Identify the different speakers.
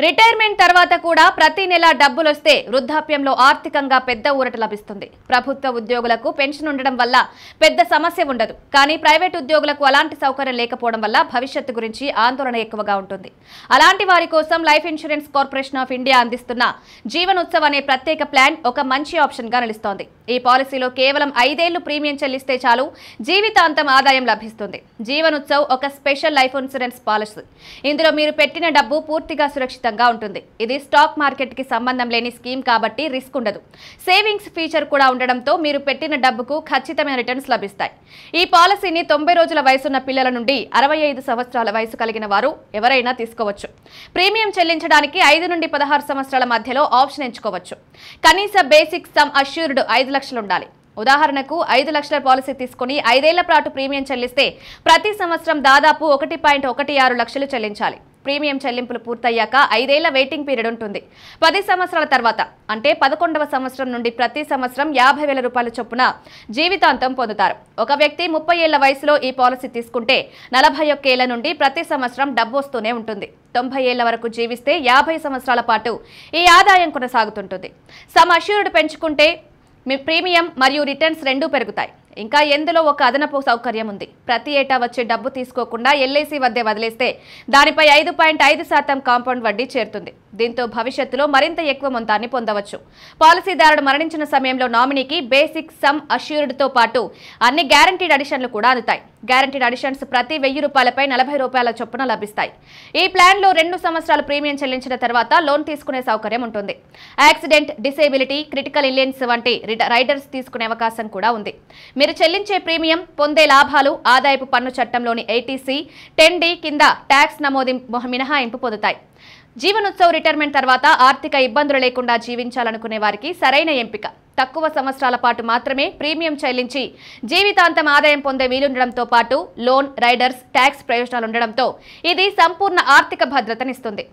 Speaker 1: Retirement తర్వాత కూడా ప్రతి నెల డబ్బులొస్తే వృద్ధాప్యంలో ఆర్థికంగా పెద్ద ఊరట లభిస్తుంది. ప్రభుత్వ ఉద్యోగులకు పెన్షన్ ఉండడం వల్ల పెద్ద సమస్య ఉండదు. కానీ ప్రైవేట్ ఉద్యోగులకు అలాంటి సౌకర్యం లేకపోవడం వల్ల భవిష్యత్తు గురించి ఆందోళన ఎక్కువగా ఉంటుంది. అలాంటి వారి కోసం life insurance corporation of India అందిస్తున్న జీవన్ ఉత్సవ్ అనే ప్రత్యేక ప్లాన్ ఒక మంచి ఆప్షన్ గా నిలుస్తోంది. ఈ పాలసీలో కేవలం 5 ఏళ్లు ప్రీమియం చెల్లిస్తే చాలు జీవితాంతం ఆదాయం లభిస్తుంది. జీవన్ ఉత్సవ్ ఒక స్పెషల్ లైఫ్ ఇన్సూరెన్స్ పాలసీ. ఇందులో మీరు పెట్టిన డబ్బు పూర్తిగా సురక్షితంగా ఉంటుంది. ఇది స్టాక్ మార్కెట్ కి సంబంధం లేని స్కీమ్ కాబట్టి రిస్క్ ఉండదు. సేవింగ్స్ ఫీచర్ కూడా ఉండడంతో మీరు పెట్టిన డబ్బుకు ఖచ్చితమైన రిటర్న్స్ లభిస్తాయి. ఈ పాలసీని 90 రోజుల వయసున్న పిల్లల నుండి 65 సంవత్సరాల వయసు కలిగిన వారు ఎవరైనా తీసుకోవచ్చు. ప్రీమియం చెల్లించడానికి 5 నుండి 16 సంవత్సరాల మధ్యలో ఆప్షన్ ఎంచుకోవచ్చు. కనీస బేసిక్ సమ్ అష్యూర్డ్ 5 లక్షలు ఉండాలి. ఉదాహరణకు 5 లక్షల పాలసీ తీసుకుని 5 ఏళ్ల పాటు ప్రీమియం చెల్లిస్తే ప్రతి సంవత్సరం దాదాపు 1.16 లక్షలు చెల్లించాలి. ప్రీమియం చెల్లింపులు పూర్తయ్యాక 5 ఏళ్ల వెయిటింగ్ పీరియడ్ ఉంటుంది. 10 సంవత్సరాల తర్వాత అంటే 11వ సంవత్సరం నుండి ప్రతి సంవత్సరం 50,000 రూపాయల చొప్పున జీవితాంతం పొందుతారు. ఒక వ్యక్తి 30 ఏళ్ల వయసులో ఈ పాలసీ తీసుకుంటే 41 ఏళ్ల నుండి ప్రతి సంవత్సరం డబ్బు వస్తూనే ఉంటుంది. 90 ఏళ్ల వరకు జీవిస్తే 50 సంవత్సరాల పాటు ఈ ఆదాయం కొనసాగుతుంటుంది. సమ్ అష్యూర్డ్ పెంచుకుంటే మీ ప్రీమియం మరియు రిటర్న్స్ రెండూ పెరుగుతాయి. ఇంకా ఎందులో ఒక అదనపు సౌకర్యం ఉంది. ప్రతి ఏటా వచ్చే డబ్బు తీసుకోకుండా ఎల్ఐసి వద్దే వదిలేస్తే దానిపై 5.5% కాంపౌండ్ వడ్డీ చేరుతుంది. దీంతో భవిష్యత్తులో మరింత ఎక్కువ మొత్తాన్ని పొందవచ్చు. పాలసీదారుడు మరణించిన సమయంలో నామినీకి బేసిక్ సమ్ అష్యూర్డ్ తో పాటు అన్ని గ్యారంటీడ్ అడిషన్లు కూడా అందుతాయి. గ్యారంటీడ్ అడిషన్స్ ప్రతి 1000 రూపాయలపై 40 రూపాయల చొప్పున లభిస్తాయి. ఈ ప్లాన్ లో 2 సంవత్సరాలు ప్రీమియం చెల్లించిన తర్వాత లోన్ తీసుకునే సౌకర్యం ఉంటుంది. యాక్సిడెంట్, డిసేబిలిటీ, క్రిటికల్ ఇల్నెస్ వంటి రైడర్స్ తీసుకునే అవకాశం కూడా ఉంది. మీరు చెల్లించే ప్రీమియం, పొందే లాభాలు ఆదాయపు పన్ను చట్టంలోని 80C, 10D కింద ట్యాక్స్ నమోదు మినహాయింపు పొందుతాయి. జీవన్ ఉత్సవ్ రిటైర్మెంట్ తర్వాత ఆర్థిక ఇబ్బందులు లేకుండా జీవించాలనుకునే వారికి సరైన ఎంపిక. తక్కువ సంవత్సరాల పాటు మాత్రమే ప్రీమియం చెల్లించి జీవితాంతం ఆదాయం పొందే వీలుండడంతో పాటు లోన్, రైడర్స్, ట్యాక్స్ ప్రయోజనాలు ఉండడంతో ఇది సంపూర్ణ ఆర్థిక భద్రతనిస్తుంది.